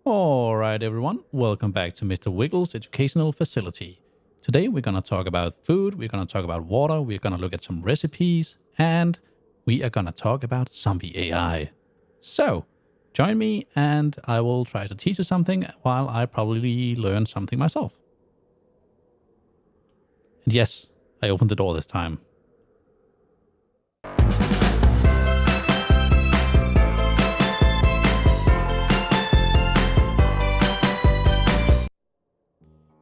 Alright everyone, welcome back to Mr. Wiggle's educational facility. Today we're going to talk about food, we're going to talk about water, we're going to look at some recipes, and we are going to talk about Zombie AI. So, join me and I will try to teach you something while I probably learn something myself. And yes, I opened the door this time.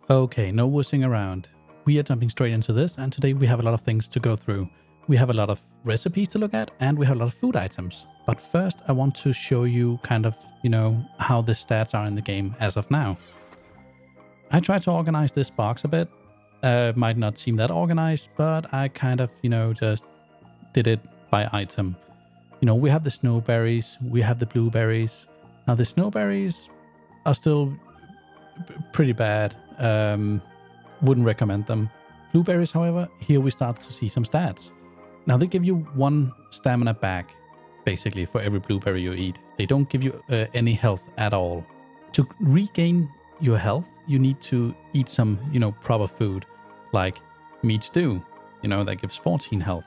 Okay, no wussing around. We are jumping straight into this, and today we have a lot of things to go through. We have a lot of recipes to look at, and we have a lot of food items. But first, I want to show you kind of, how the stats are in the game as of now. I tried to organize this box a bit. Might not seem that organized, but I kind of, just did it by item. We have the snowberries, we have the blueberries. Now, the snowberries are still pretty bad. Wouldn't recommend them. Blueberries, however, here we start to see some stats. Now they give you 1 stamina back, basically, for every blueberry you eat. They don't give you any health at all. To regain your health, you need to eat some, proper food, like meat stew, that gives 14 health.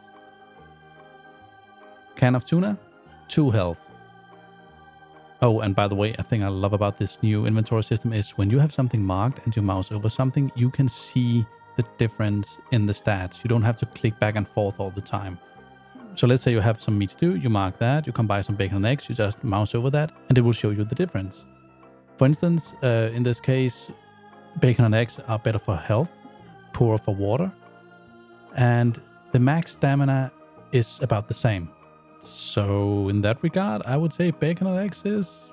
Can of tuna, 2 health. Oh, and by the way, a thing I love about this new inventory system is when you have something marked and you mouse over something, you can see the difference in the stats. You don't have to click back and forth all the time. So let's say you have some meat stew, you mark that, you come buy some bacon and eggs, you just mouse over that, and it will show you the difference. For instance, in this case, bacon and eggs are better for health, poorer for water, and the max stamina is about the same. So in that regard, I would say bacon and eggs is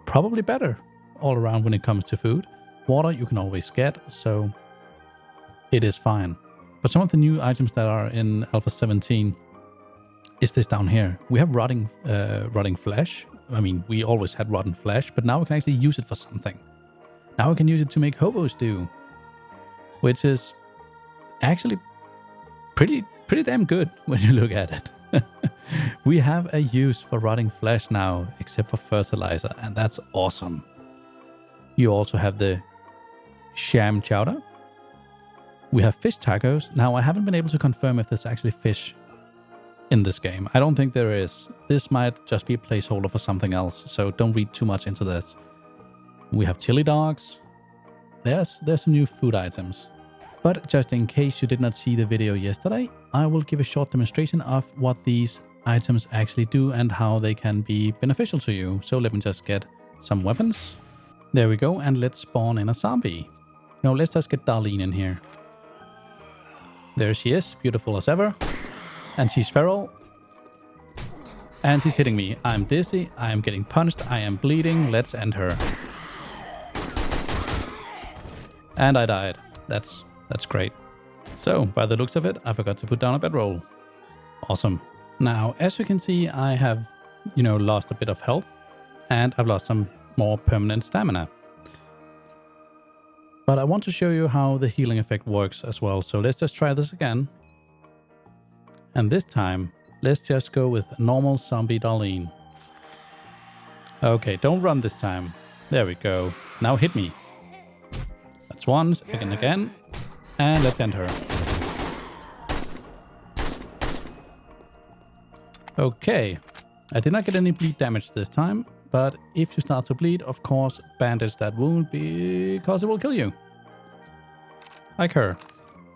probably better all around when it comes to food. Water you can always get, so it is fine. But some of the new items that are in Alpha 17 is this down here. We have rotting flesh. I mean, we always had rotten flesh, but now we can actually use it for something. Now we can use it to make hobo stew, which is actually pretty damn good when you look at it. We have a use for rotting flesh now, except for fertilizer, and that's awesome. You also have the sham chowder. We have fish tacos. Now, I haven't been able to confirm if there's actually fish in this game. I don't think there is. This might just be a placeholder for something else, so don't read too much into this. We have chili dogs. There's some new food items. But just in case you did not see the video yesterday, I will give a short demonstration of what these items actually do and how they can be beneficial to you. So let me just get some weapons. There we go, and let's spawn in a zombie. No, let's just get Darlene in here. There she is, beautiful as ever. And she's feral. And she's hitting me. I'm dizzy, I am getting punched, I am bleeding. Let's end her. And I died. That's great. So, by the looks of it, I forgot to put down a bedroll. Awesome. Now, as you can see, I have, lost a bit of health, and I've lost some more permanent stamina. But I want to show you how the healing effect works as well. So let's just try this again. And this time, let's just go with normal zombie Darlene. Okay, don't run this time. There we go. Now hit me. That's once, again. And let's end her. Okay, I did not get any bleed damage this time, but if you start to bleed, of course, bandage that wound because it will kill you. Like her.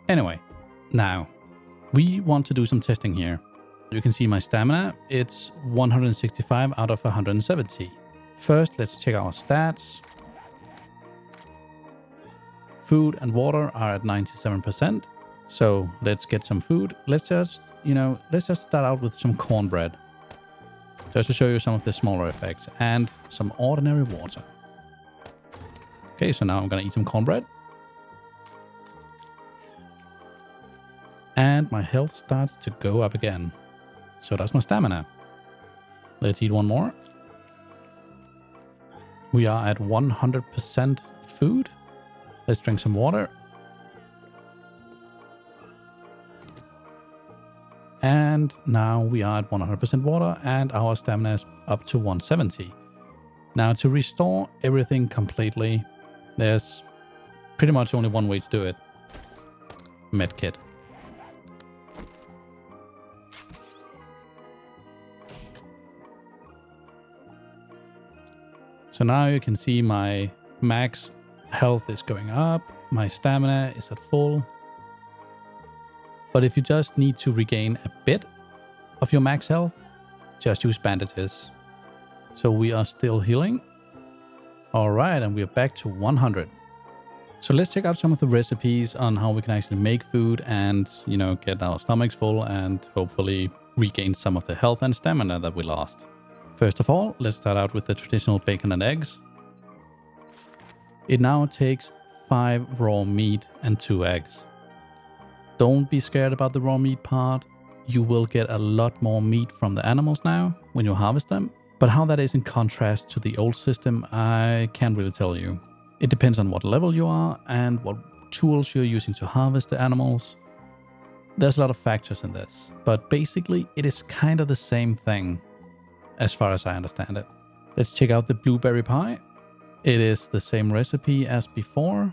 Anyway, now, we want to do some testing here. You can see my stamina, it's 165 out of 170. First, let's check our stats. Food and water are at 97%. So let's get some food. Let's just start out with some cornbread. Just to show you some of the smaller effects. And some ordinary water. Okay, so now I'm gonna eat some cornbread. And my health starts to go up again. So that's my stamina. Let's eat one more. We are at 100% food. Let's drink some water. And now we are at 100% water and our stamina is up to 170. Now, to restore everything completely, there's pretty much only one way to do it. Medkit. So now you can see my max health is going up, my stamina is at full. But if you just need to regain a bit of your max health, just use bandages. So we are still healing. All right, and we are back to 100. So let's check out some of the recipes on how we can actually make food and, you know, get our stomachs full and hopefully regain some of the health and stamina that we lost. First of all, let's start out with the traditional bacon and eggs. It now takes 5 raw meat and 2 eggs. Don't be scared about the raw meat part. You will get a lot more meat from the animals now when you harvest them. But how that is in contrast to the old system, I can't really tell you. It depends on what level you are and what tools you're using to harvest the animals. There's a lot of factors in this, but basically it is kind of the same thing as far as I understand it. Let's check out the blueberry pie. It is the same recipe as before.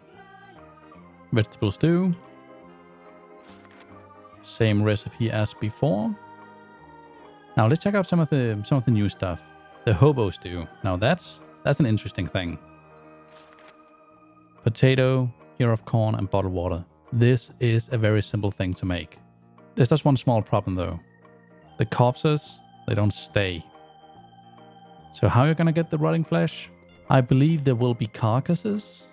Vegetable stew. Same recipe as before. Now let's check out some of the new stuff. The hobo stew. Now that's an interesting thing. Potato, ear of corn, and bottled water. This is a very simple thing to make. There's just one small problem though. The corpses, they don't stay. So how are you gonna get the rotting flesh? I believe there will be carcasses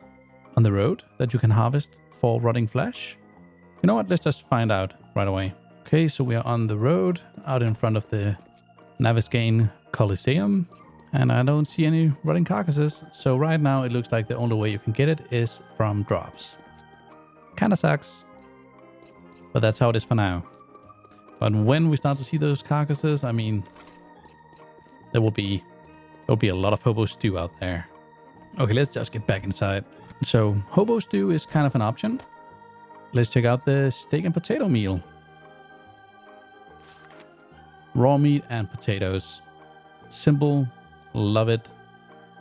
on the road that you can harvest for rotting flesh. You know what? Let's just find out right away. Okay, so we are on the road out in front of the Navisgane Coliseum, and I don't see any rotting carcasses. So right now it looks like the only way you can get it is from drops. Kinda sucks, but that's how it is for now. But when we start to see those carcasses, I mean, there'll be a lot of hobo stew out there. Okay, let's just get back inside. So hobo stew is kind of an option. Let's check out the steak and potato meal. Raw meat and potatoes. Simple, love it.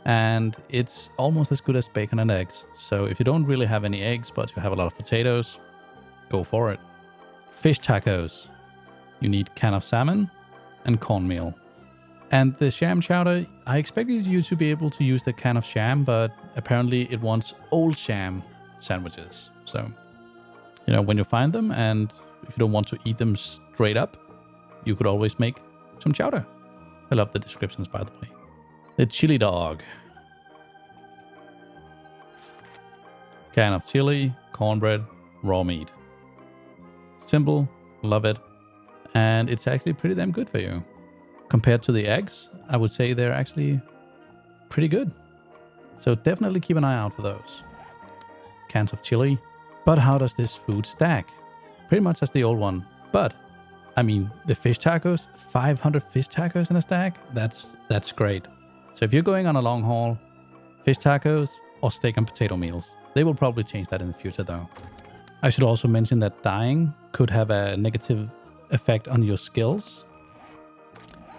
And it's almost as good as bacon and eggs. So if you don't really have any eggs, but you have a lot of potatoes, go for it. Fish tacos. You need can of salmon and cornmeal. And the sham chowder, I expected you to be able to use the can of sham, but apparently it wants old sham sandwiches. So, you know, when you find them and if you don't want to eat them straight up, you could always make some chowder. I love the descriptions, by the way. The chili dog. Can of chili, cornbread, raw meat. Simple, love it. And it's actually pretty damn good for you. Compared to the eggs, I would say they're actually pretty good. So definitely keep an eye out for those. Cans of chili. But how does this food stack? Pretty much as the old one. But, I mean, the fish tacos, 500 fish tacos in a stack, that's great. So if you're going on a long haul, fish tacos or steak and potato meals. They will probably change that in the future though. I should also mention that dying could have a negative effect on your skills.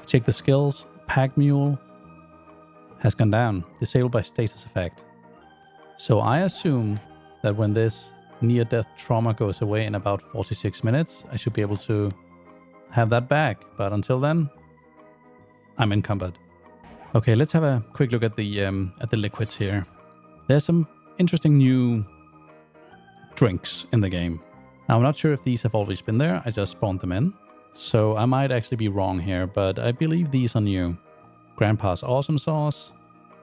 Check the skills. Pack mule has gone down. Disabled by status effect. So I assume that when this near-death trauma goes away in about 46 minutes, I should be able to have that back. But until then, I'm encumbered. Okay, let's have a quick look at the liquids here. There's some interesting new drinks in the game. Now, I'm not sure if these have always been there. I just spawned them in. So I might actually be wrong here, but I believe these are new. Grandpa's Awesome Sauce,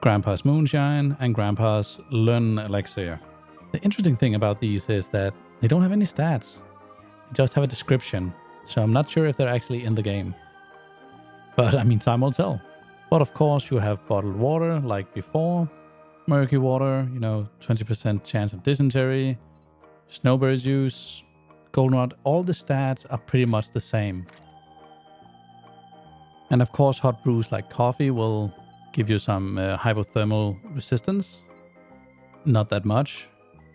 Grandpa's Moonshine, and Grandpa's Learn Elixir. The interesting thing about these is that they don't have any stats. They just have a description. So I'm not sure if they're actually in the game. But I mean, time will tell. But of course, you have bottled water like before. Murky water, 20% chance of dysentery. Snowberry juice. Goldenrod, all the stats are pretty much the same. And of course, hot brews like coffee will give you some hypothermal resistance. Not that much,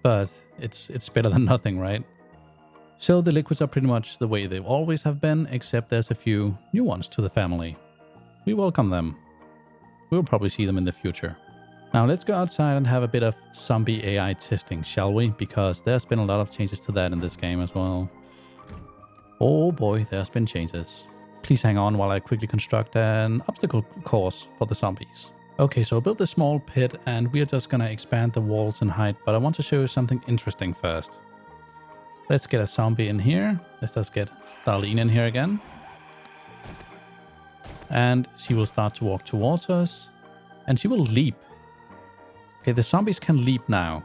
but it's better than nothing, right? So the liquids are pretty much the way they always have been, except there's a few new ones to the family. We welcome them. We'll probably see them in the future. Now let's go outside and have a bit of zombie AI testing, shall we? Because there's been a lot of changes to that in this game as well. Oh boy, there's been changes. Please hang on while I quickly construct an obstacle course for the zombies. Okay, so I built this small pit and we are just gonna expand the walls in height, but I want to show you something interesting first. Let's get a zombie in here. Let's just get Darlene in here again. And she will start to walk towards us. And she will leap. Okay, the zombies can leap now.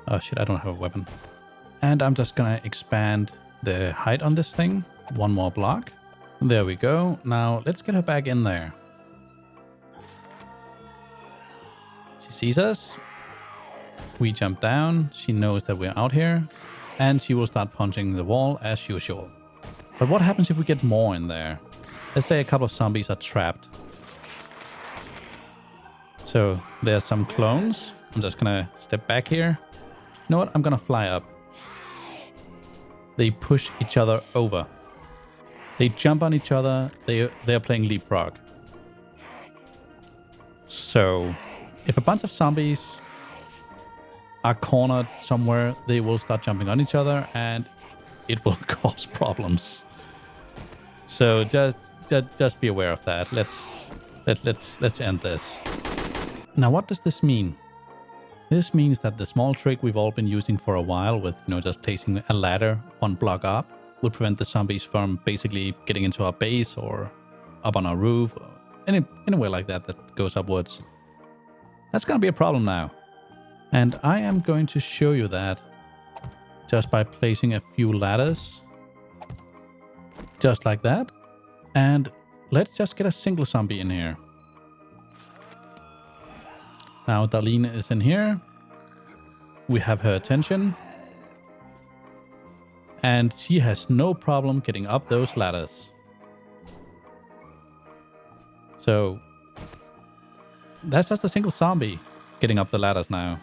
Oh shit, I don't have a weapon. And I'm just gonna expand the height on this thing. One more block. There we go. Now let's get her back in there. She sees us. We jump down. She knows that we're out here. And she will start punching the wall as usual. But what happens if we get more in there? Let's say a couple of zombies are trapped. So there's some clones. I'm just gonna step back here. You know what? I'm gonna fly up. They push each other over. They jump on each other. They're playing leapfrog. So if a bunch of zombies are cornered somewhere, they will start jumping on each other and it will cause problems. So just be aware of that. Let's end this. Now what does this mean? This means that the small trick we've all been using for a while with, just placing a ladder one block up would prevent the zombies from basically getting into our base or up on our roof or anywhere like that goes upwards. That's gonna be a problem now. And I am going to show you that just by placing a few ladders. Just like that. And let's just get a single zombie in here. Now Darlene is in here. We have her attention. And she has no problem getting up those ladders. So that's just a single zombie getting up the ladders now.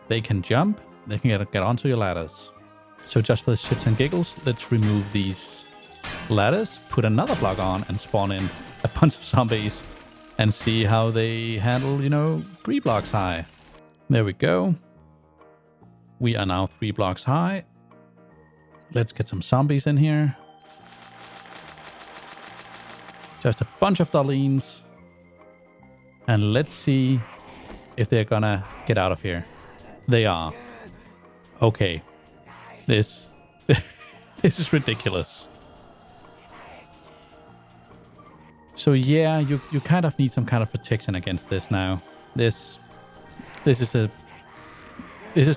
They can jump, they can get onto your ladders. So just for the shits and giggles, let's remove these ladders, put another block on and spawn in a bunch of zombies and see how they handle, 3 blocks high. There we go. We are now 3 blocks high. Let's get some zombies in here. Just a bunch of Darlenes. And let's see if they're gonna get out of here. They are. Okay. This is ridiculous. So yeah, you kind of need some kind of protection against this now. This is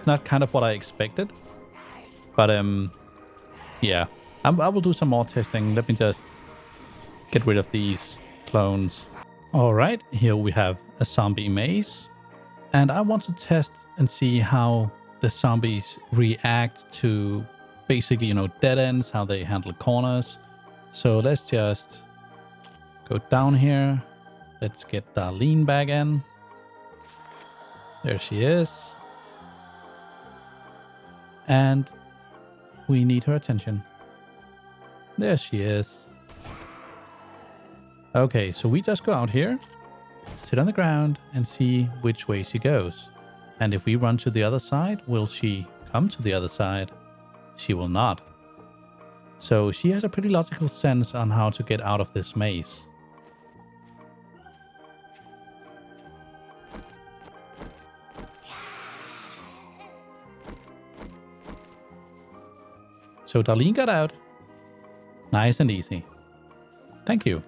not kind of what I expected. But yeah. I will do some more testing. Let me just get rid of these clones. Alright, here we have a zombie maze. And I want to test and see how the zombies react to basically, dead ends, how they handle corners. So let's just go down here. Let's get Darlene back in. There she is. And we need her attention. There she is. Okay, so we just go out here, sit on the ground, and see which way she goes. And if we run to the other side, will she come to the other side? She will not. So she has a pretty logical sense on how to get out of this maze. So Darlene got out. Nice and easy. Thank you.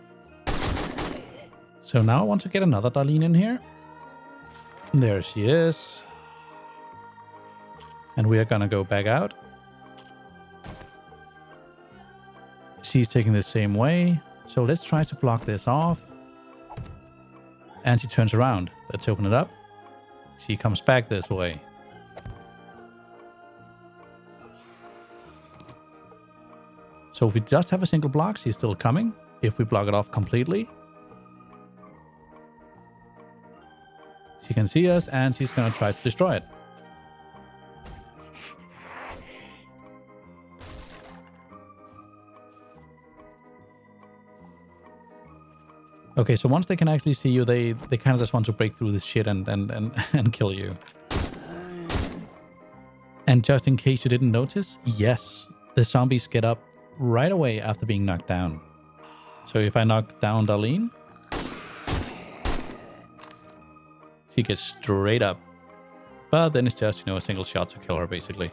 So now I want to get another Darlene in here. There she is. And we are gonna go back out. She's taking the same way. So let's try to block this off. And she turns around. Let's open it up. She comes back this way. So if we just have a single block, she's still coming. If we block it off completely, she can see us and she's going to try to destroy it. Okay, so once they can actually see you, they kind of just want to break through this shit and kill you. And just in case you didn't notice, yes, the zombies get up right away after being knocked down. So if I knock down Darlene, she gets straight up. But then it's just, a single shot to kill her, basically.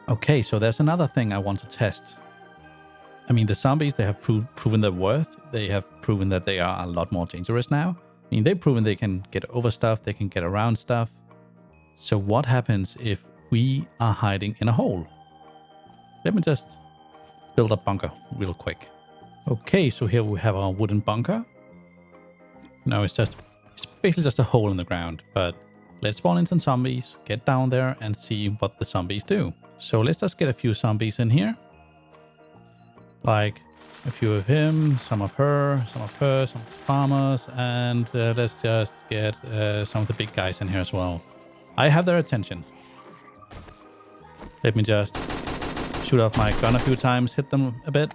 Okay, so there's another thing I want to test. I mean, the zombies, they have proven their worth. They have proven that they are a lot more dangerous now. I mean, they've proven they can get over stuff, they can get around stuff. So what happens if we are hiding in a hole? Let me just build a bunker real quick. Okay, so here we have our wooden bunker. Now it's basically just a hole in the ground, but let's spawn in some zombies, get down there and see what the zombies do. So let's just get a few zombies in here. Like a few of him, some of her, some of the farmers, and let's just get some of the big guys in here as well. I have their attention. Let me just shoot off my gun a few times, hit them a bit.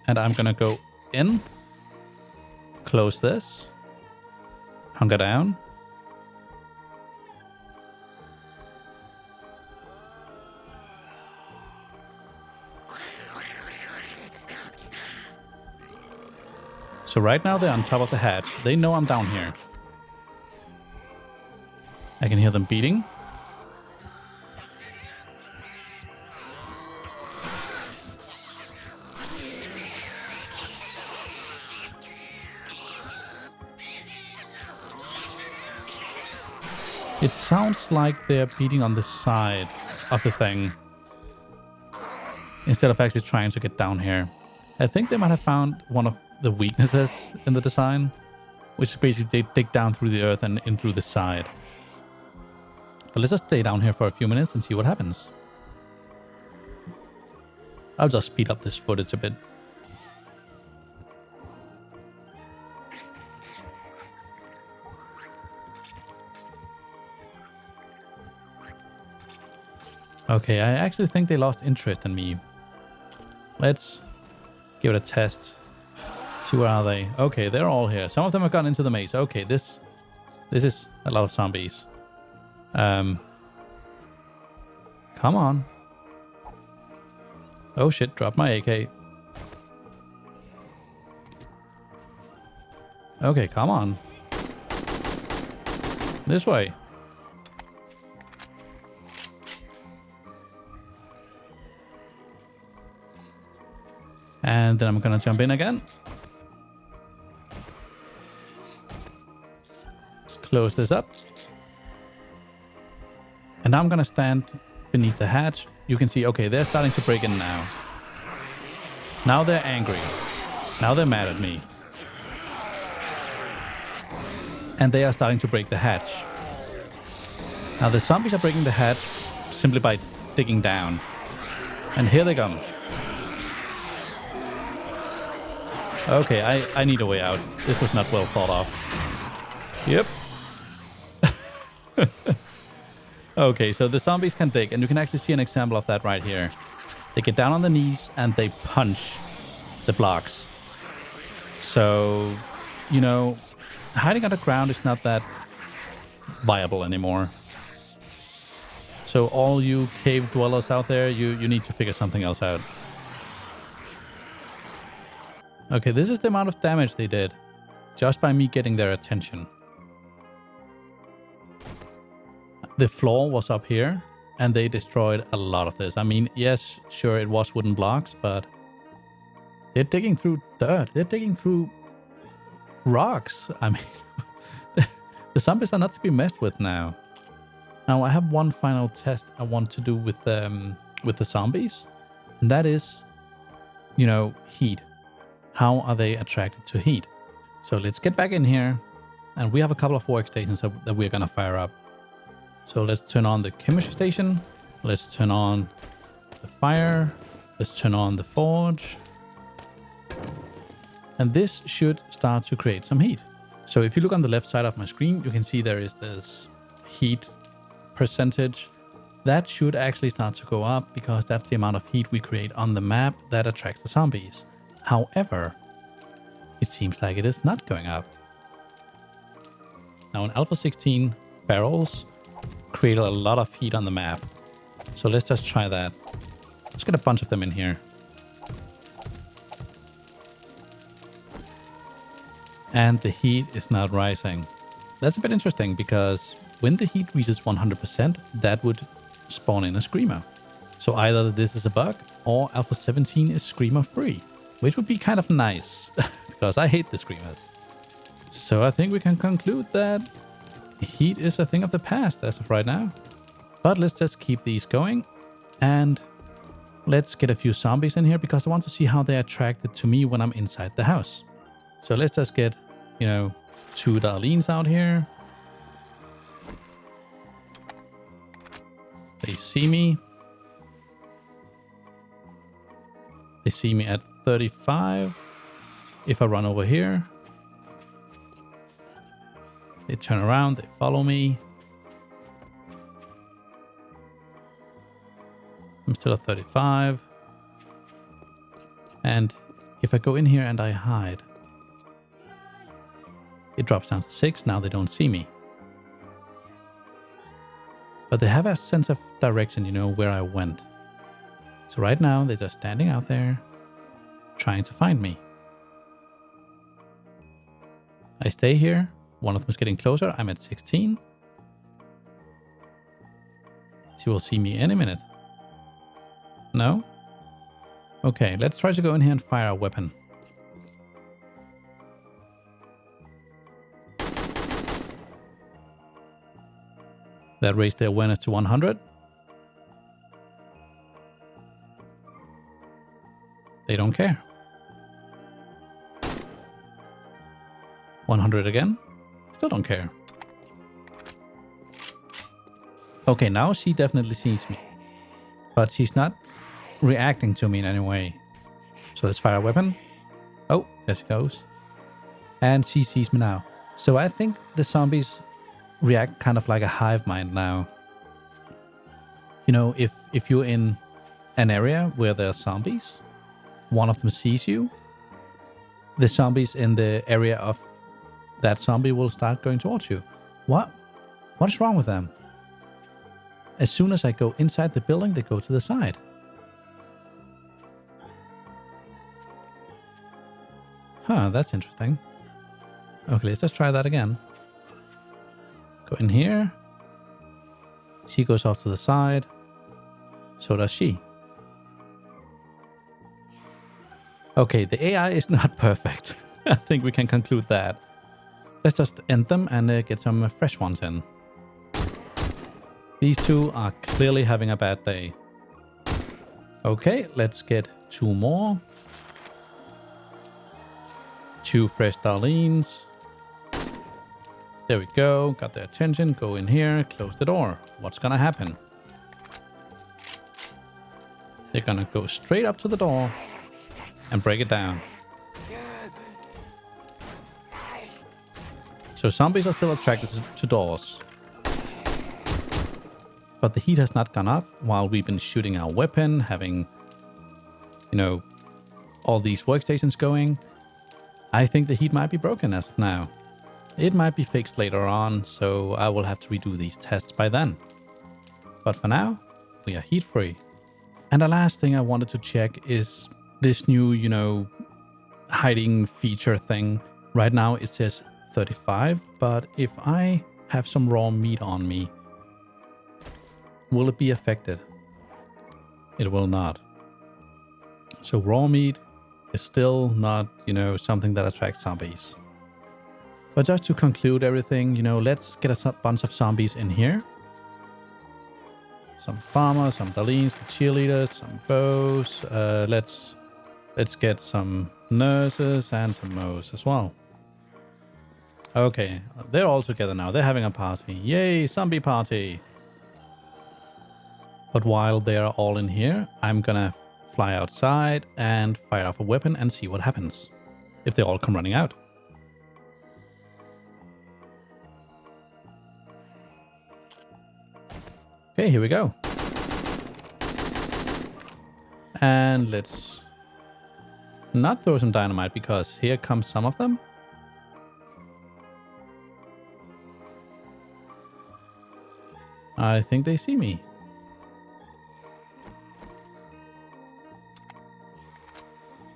And I'm gonna go in, close this, hunker down. So right now they're on top of the hatch. They know I'm down here. I can hear them beating. It sounds like they're beating on the side of the thing instead of actually trying to get down here. I think they might have found one of the weaknesses in the design, which is basically they dig down through the earth and in through the side. But let's just stay down here for a few minutes and see what happens. I'll just speed up this footage a bit. Okay, I actually think they lost interest in me. Let's give it a test. See, where are they? Okay, they're all here. Some of them have gone into the maze. Okay, this is a lot of zombies. Come on. Oh shit, dropped my AK. Okay, come on. This way. And then I'm gonna jump in again. Close this up. And now I'm gonna stand beneath the hatch. You can see, okay, they're starting to break in now. Now they're angry. Now they're mad at me. And they are starting to break the hatch. Now the zombies are breaking the hatch simply by digging down. And here they come. Okay, I need a way out. This was not well thought of. Yep. Okay, so the zombies can dig, and you can actually see an example of that right here. They get down on the knees and they punch the blocks. So, hiding underground is not that viable anymore. So all you cave dwellers out there, you need to figure something else out. Okay, this is the amount of damage they did just by me getting their attention. The floor was up here, and they destroyed a lot of this. I mean, yes, sure, it was wooden blocks, but they're digging through dirt. They're digging through rocks. I mean, the zombies are not to be messed with now. Now, I have one final test I want to do with the zombies, and that is, heat. How are they attracted to heat? So let's get back in here, and we have a couple of workstations that we're gonna fire up. So let's turn on the chemistry station. Let's turn on the fire. Let's turn on the forge. And this should start to create some heat. So if you look on the left side of my screen, you can see there is this heat percentage. That should actually start to go up because that's the amount of heat we create on the map that attracts the zombies. However, it seems like it is not going up. Now in Alpha 16, barrels create a lot of heat on the map. So let's just try that. Let's get a bunch of them in here. And the heat is not rising. That's a bit interesting because when the heat reaches 100%, that would spawn in a screamer. So either this is a bug or Alpha 17 is screamer free, which would be kind of nice because I hate the screamers. So I think we can conclude that heat is a thing of the past as of right now. But let's just keep these going and let's get a few zombies in here because I want to see how they're attracted to me when I'm inside the house. So let's just get, 2 Darlenes out here. They see me. They see me at 35. If I run over here, they turn around, they follow me. I'm still at 35. And if I go in here and I hide, it drops down to 6. Now they don't see me. But they have a sense of direction, where I went. So right now, they're just standing out there, trying to find me. I stay here. One of them is getting closer. I'm at 16. She will see me any minute. No? Okay, let's try to go in here and fire a weapon. That raised their awareness to 100. They don't care. 100 again. Still don't care. Okay, now she definitely sees me. But she's not reacting to me in any way. So let's fire a weapon. Oh, there she goes. And she sees me now. So I think the zombies react kind of like a hive mind now. If you're in an area where there are zombies, one of them sees you, the zombies in the area of that zombie will start going towards you. What is wrong with them? As soon as I go inside the building, they go to the side. Huh, that's interesting. Okay, let's just try that again. Go in here. She goes off to the side. So does she. Okay, the AI is not perfect. I think we can conclude that. Let's just end them and get some fresh ones in. These two are clearly having a bad day. Okay, let's get 2 more. 2 fresh Darlenes. There we go. Got their attention. Go in here. Close the door. What's gonna happen? They're gonna go straight up to the door and break it down. So zombies are still attracted to doors. But the heat has not gone up while we've been shooting our weapon, having, all these workstations going. I think the heat might be broken as of now. It might be fixed later on, so I will have to redo these tests by then. But for now, we are heat free. And the last thing I wanted to check is this new, hiding feature thing. Right now it says 35, but if I have some raw meat on me, will it be affected? It will not. So raw meat is still not, something that attracts zombies. But just to conclude everything, let's get a bunch of zombies in here. Some farmers, some Darlenes, some cheerleaders, some bows. Let's get some nurses and some mows as well. Okay, they're all together now. They're having a party. Yay, zombie party. But while they're all in here, I'm gonna fly outside and fire off a weapon and see what happens. If they all come running out. Okay, here we go. And let's not throw some dynamite, because here comes some of them. I think they see me.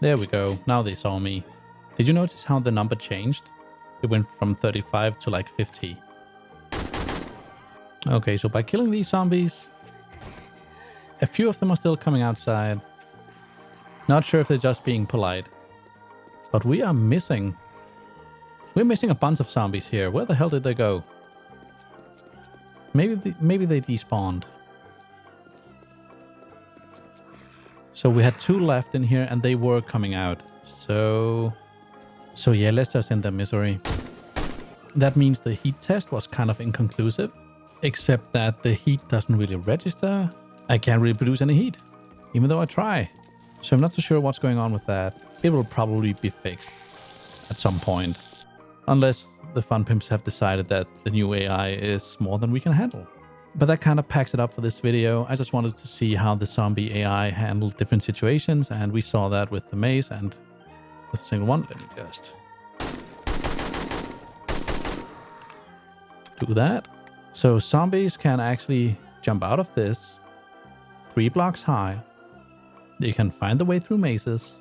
There we go. Now they saw me. Did you notice how the number changed? It went from 35 to like 50. Okay, so by killing these zombies, a few of them are still coming outside. Not sure if they're just being polite. But we are missing... We're missing a bunch of zombies here. Where the hell did they go? Maybe they despawned. So we had 2 left in here and they were coming out. So yeah, let's just end their misery. That means the heat test was kind of inconclusive. Except that the heat doesn't really register. I can't really produce any heat. Even though I try. So I'm not so sure what's going on with that. It will probably be fixed at some point. Unless the fun pimps have decided that the new AI is more than we can handle. But that kind of packs it up for this video. I just wanted to see how the zombie AI handled different situations, and we saw that with the maze and a single one. Let me just do that. So zombies can actually jump out of this 3 blocks high. They can find the way through mazes.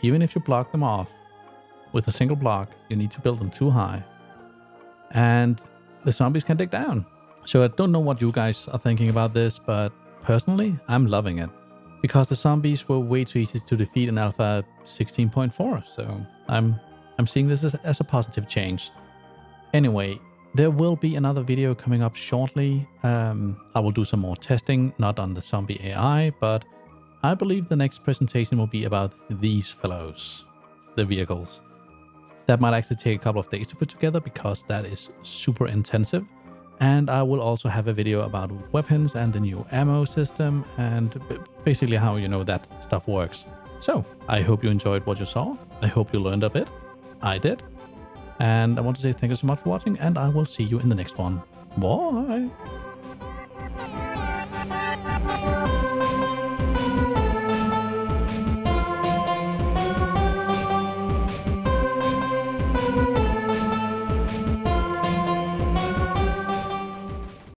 Even if you block them off with a single block, you need to build them too high. And the zombies can dig down. So I don't know what you guys are thinking about this, but personally, I'm loving it. Because the zombies were way too easy to defeat in Alpha 16.4, so I'm seeing this as a positive change. Anyway, there will be another video coming up shortly. I will do some more testing, not on the zombie AI, but I believe the next presentation will be about these fellows, the vehicles. That might actually take a couple of days to put together because that is super intensive. And I will also have a video about weapons and the new ammo system and basically how that stuff works. So I hope you enjoyed what you saw. I hope you learned a bit. I did. And I want to say thank you so much for watching, and I will see you in the next one. Bye!